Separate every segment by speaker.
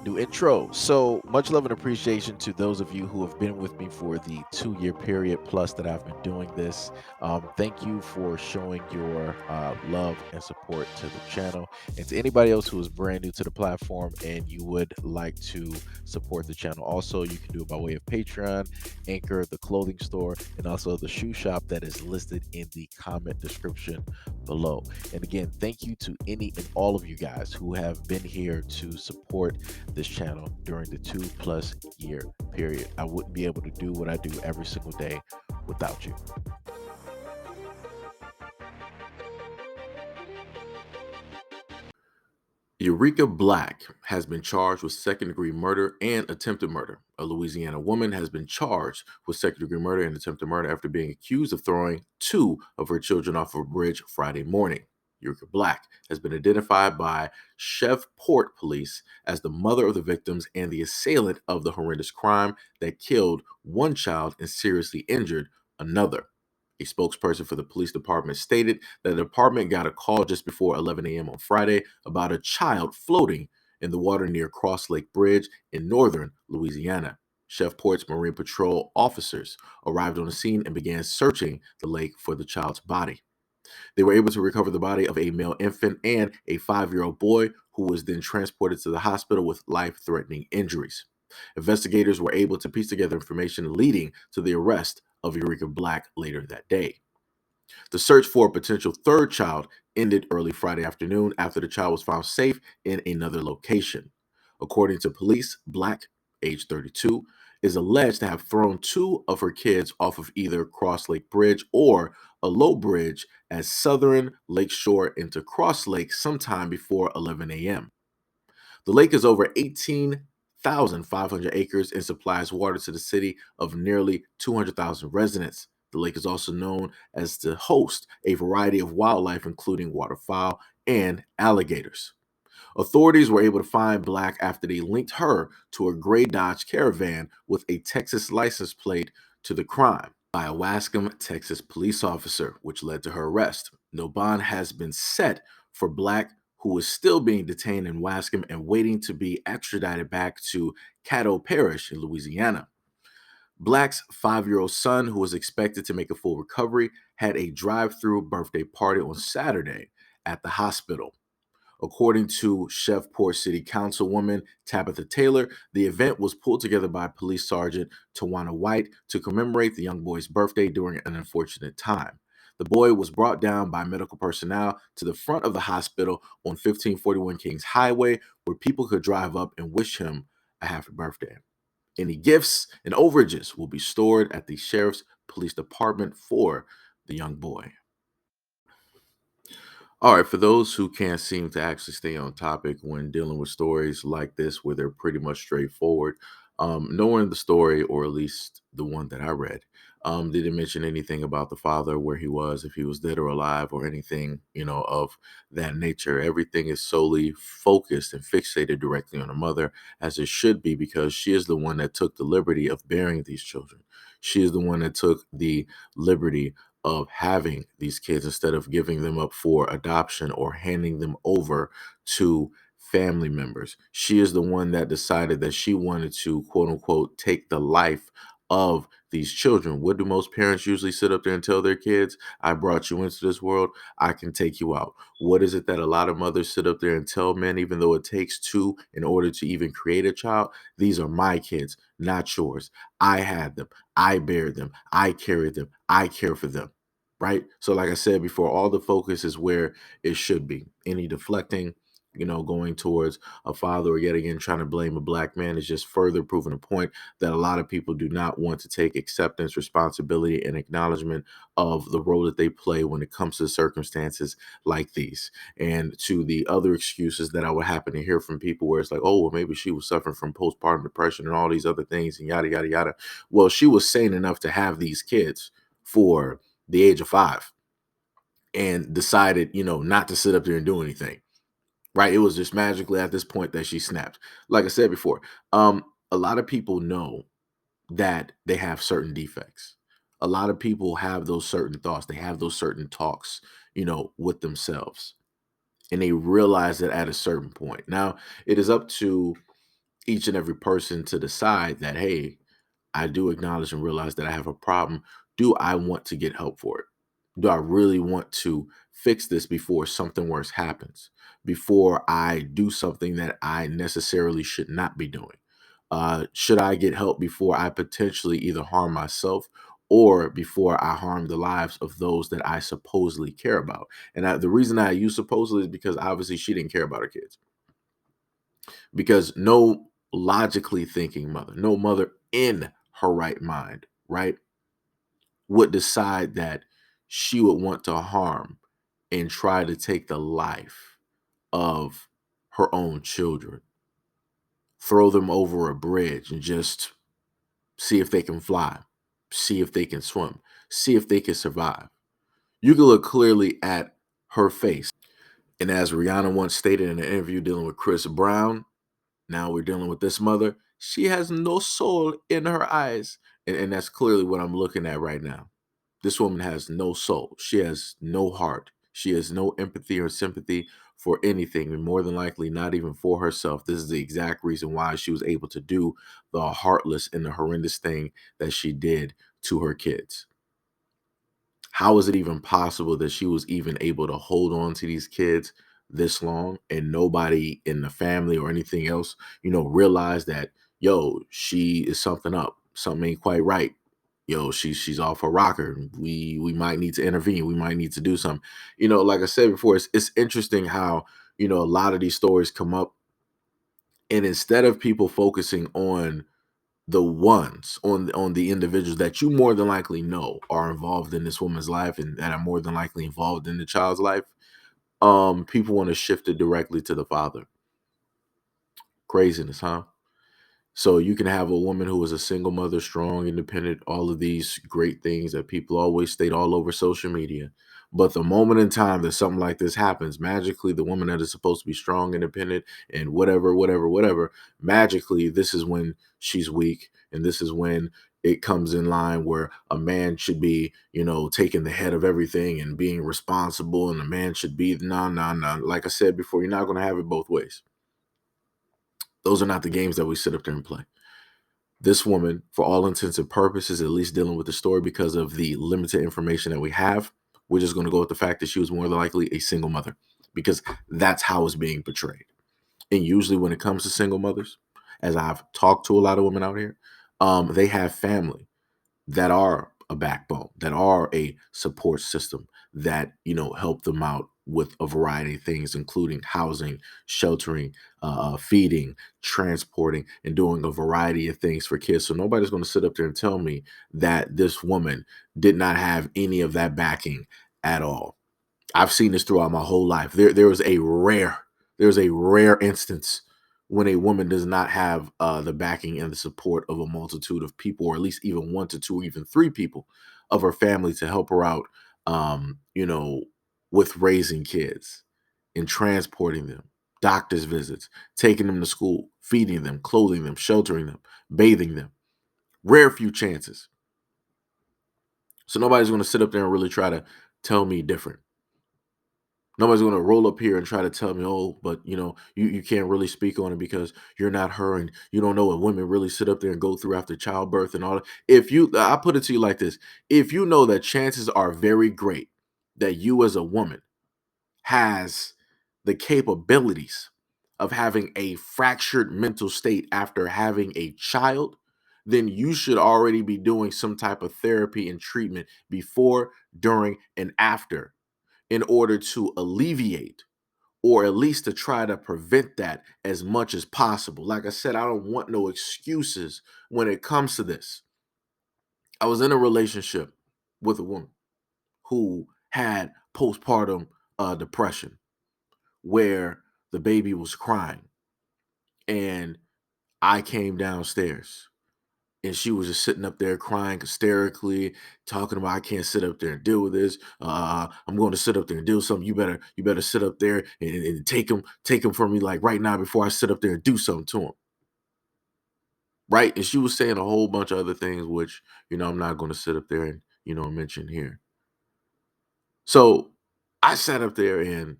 Speaker 1: new intro. So much love and appreciation to those of you who have been with me for the 2 year period plus that I've been doing this. Thank you for showing your love and support to the channel. And to anybody else who is brand new to the platform and you would like to support the channel, also, you can do it by way of Patreon, Anchor, the clothing store, and also the shoe shop that is listed in the comment description below. And again, thank you to any and all of you guys who have been here to support this channel during the 2+ year period. I wouldn't be able to do what I do every single day without you.
Speaker 2: Eureka Black has been charged with second-degree murder and attempted murder. A Louisiana woman has been charged with second-degree murder and attempted murder after being accused of throwing two of her children off a bridge Friday morning. Eureka Black has been identified by Shreveport police as the mother of the victims and the assailant of the horrendous crime that killed one child and seriously injured another. A spokesperson for the police department stated that the department got a call just before 11 a.m. on Friday about a child floating in the water near Cross Lake Bridge in northern Louisiana. Shrevport's Marine Patrol officers arrived on the scene and began searching the lake for the child's body. They were able to recover the body of a male infant and a 5-year-old boy who was then transported to the hospital with life-threatening injuries. Investigators were able to piece together information leading to the arrest of Eureka Black later that day. The search for a potential third child ended early Friday afternoon after the child was found safe in another location. According to police, Black, age 32, is alleged to have thrown two of her kids off of either Cross Lake Bridge or a low bridge at Southern Lakeshore into Cross Lake sometime before 11 a.m. The lake is over 18,500 acres and supplies water to the city of nearly 200,000 residents. The lake is also known as to host a variety of wildlife, including waterfowl and alligators. Authorities were able to find Black after they linked her to a gray Dodge Caravan with a Texas license plate to the crime by a Wascom, Texas police officer, which led to her arrest. No bond has been set for Black, who is still being detained in Wascom and waiting to be extradited back to Caddo Parish in Louisiana. Black's 5-year-old son, who was expected to make a full recovery, had a drive-through birthday party on Saturday at the hospital. According to Shreveport City Councilwoman Tabitha Taylor, the event was pulled together by Police Sergeant Tawana White to commemorate the young boy's birthday during an unfortunate time. The boy was brought down by medical personnel to the front of the hospital on 1541 Kings Highway, where people could drive up and wish him a happy birthday. Any gifts and overages will be stored at the Sheriff's Police Department for the young boy. All right, for those who can't seem to actually stay on topic when dealing with stories like this, where they're pretty much straightforward, knowing the story, or at least the one that I read, didn't mention anything about the father, where he was, if he was dead or alive, or anything, of that nature. Everything is solely focused and fixated directly on the mother, as it should be, because she is the one that took the liberty of bearing these children. She is the one that took the liberty of having these kids instead of giving them up for adoption or handing them over to family members. She is the one that decided that she wanted to, quote unquote, take the life of these children. What do most parents usually sit up there and tell their kids? I brought you into this world. I can take you out. What is it that a lot of mothers sit up there and tell men, even though it takes two in order to even create a child? These are my kids, not yours. I had them. I bear them. I carried them. I care for them. Right? So like I said before, all the focus is where it should be. Any deflecting, going towards a father or yet again trying to blame a black man is just further proving a point that a lot of people do not want to take acceptance, responsibility, and acknowledgement of the role that they play when it comes to circumstances like these. And to the other excuses that I would happen to hear from people where it's like, oh, well, maybe she was suffering from postpartum depression and all these other things and yada, yada, yada. Well, she was sane enough to have these kids for the age of 5 and decided, not to sit up there and do anything, right? It was just magically at this point that she snapped. Like I said before, a lot of people know that they have certain defects. A lot of people have those certain thoughts. They have those certain talks, with themselves. And they realize that at a certain point. Now, it is up to each and every person to decide that, hey, I do acknowledge and realize that I have a problem. Do I want to get help for it? Do I really want to fix this before something worse happens? Before I do something that I necessarily should not be doing? Should I get help before I potentially either harm myself or before I harm the lives of those that I supposedly care about? And the reason I use supposedly is because obviously she didn't care about her kids. Because no logically thinking mother, no mother in her right mind, right, would decide that she would want to harm and try to take the life of her own children, throw them over a bridge and just see if they can fly, see if they can swim, see if they can survive. You can look clearly at her face. And as Rihanna once stated in an interview dealing with Chris Brown, now we're dealing with this mother. She has no soul in her eyes. And that's clearly what I'm looking at right now. This woman has no soul. She has no heart. She has no empathy or sympathy for anything, and more than likely, not even for herself. This is the exact reason why she was able to do the heartless and the horrendous thing that she did to her kids. How is it even possible that she was even able to hold on to these kids this long and nobody in the family or anything else, realized that, yo, she is something up. Something ain't quite right. Yo, she's off her rocker. We might need to intervene. We might need to do something. Like I said before, it's interesting how, a lot of these stories come up, and instead of people focusing on the ones on the individuals that you more than likely know are involved in this woman's life and that are more than likely involved in the child's life, people want to shift it directly to the father. Craziness, huh? So you can have a woman who is a single mother, strong, independent, all of these great things that people always state all over social media. But the moment in time that something like this happens, magically, the woman that is supposed to be strong, independent, and whatever, whatever, whatever, magically, this is when she's weak. And this is when it comes in line where a man should be, taking the head of everything and being responsible. And a man should be, no, no, no. Like I said before, you're not going to have it both ways. Those are not the games that we sit up there and play. This woman, for all intents and purposes, at least dealing with the story because of the limited information that we have, we're just going to go with the fact that she was more than likely a single mother because that's how it's being portrayed. And usually, when it comes to single mothers, as I've talked to a lot of women out here, they have family that are a backbone, that are a support system that, help them out with a variety of things, including housing, sheltering, feeding, transporting, and doing a variety of things for kids. So nobody's going to sit up there and tell me that this woman did not have any of that backing at all. I've seen this throughout my whole life. There's a rare instance when a woman does not have the backing and the support of a multitude of people, or at least even one to two, or even three people of her family to help her out, with raising kids and transporting them, doctor's visits, taking them to school, feeding them, clothing them, sheltering them, bathing them. Rare few chances. So nobody's going to sit up there and really try to tell me different. Nobody's going to roll up here and try to tell me, oh, but you can't really speak on it because you're not her and you don't know what women really sit up there and go through after childbirth and all that. I put it to you like this: if you know that chances are very great that you as a woman has the capabilities of having a fractured mental state after having a child, then you should already be doing some type of therapy and treatment before, during, and after in order to alleviate or at least to try to prevent that as much as possible. Like I said, I don't want no excuses when it comes to this. I was in a relationship with a woman who had postpartum depression where the baby was crying and I came downstairs and she was just sitting up there crying hysterically, talking about I can't sit up there and deal with this. I'm going to sit up there and do something. You better sit up there and take him from me like right now before I sit up there and do something to him. Right. And she was saying a whole bunch of other things, which, I'm not going to sit up there and, mention here. So I sat up there and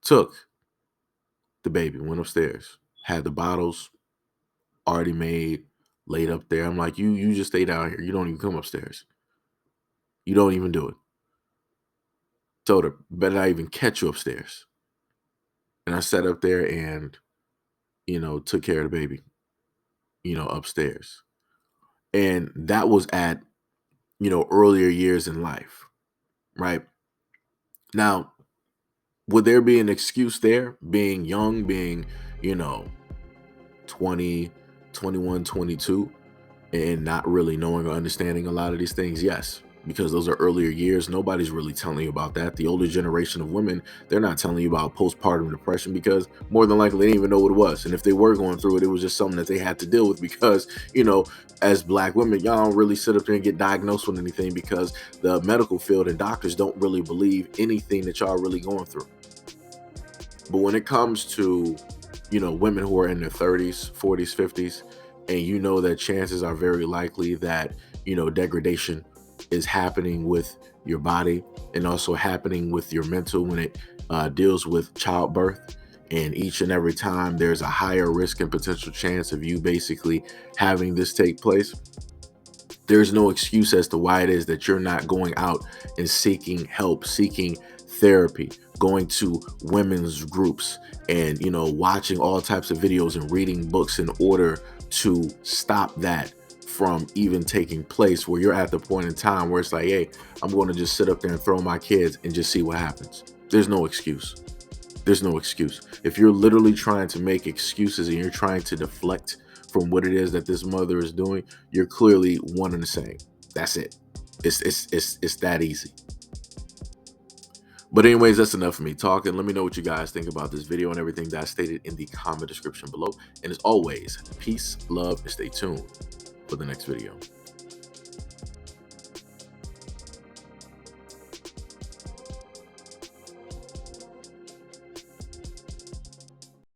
Speaker 2: took the baby, went upstairs, had the bottles, already made, laid up there. I'm like, you just stay down here. You don't even come upstairs. You don't even do it. Told her, better not even catch you upstairs. And I sat up there and, took care of the baby, upstairs. And that was at, earlier years in life, right? Now, would there be an excuse there, being young, being, you know, 20, 21, 22, and not really knowing or understanding a lot of these things? Yes, because those are earlier years. Nobody's really telling you about that. The older generation of women, they're not telling you about postpartum depression because more than likely they didn't even know what it was. And if they were going through it, it was just something that they had to deal with because, as Black women, y'all don't really sit up there and get diagnosed with anything because the medical field and doctors don't really believe anything that y'all really going through. But when it comes to, women who are in their 30s, 40s, 50s, and you know that chances are very likely that, degradation is happening with your body and also happening with your mental when it deals with childbirth. And each and every time there's a higher risk and potential chance of you basically having this take place. There's no excuse as to why it is that you're not going out and seeking help, seeking therapy, going to women's groups and, watching all types of videos and reading books in order to stop that from even taking place, where you're at the point in time where it's like, hey, I'm going to just sit up there and throw my kids and just see what happens. There's no excuse. There's no excuse. If you're literally trying to make excuses and you're trying to deflect from what it is that this mother is doing, you're clearly one and the same. That's it. It's that easy. But anyways, that's enough of me talking. Let me know what you guys think about this video and everything that I stated in the comment description below. And as always, peace, love, and stay tuned for the next video.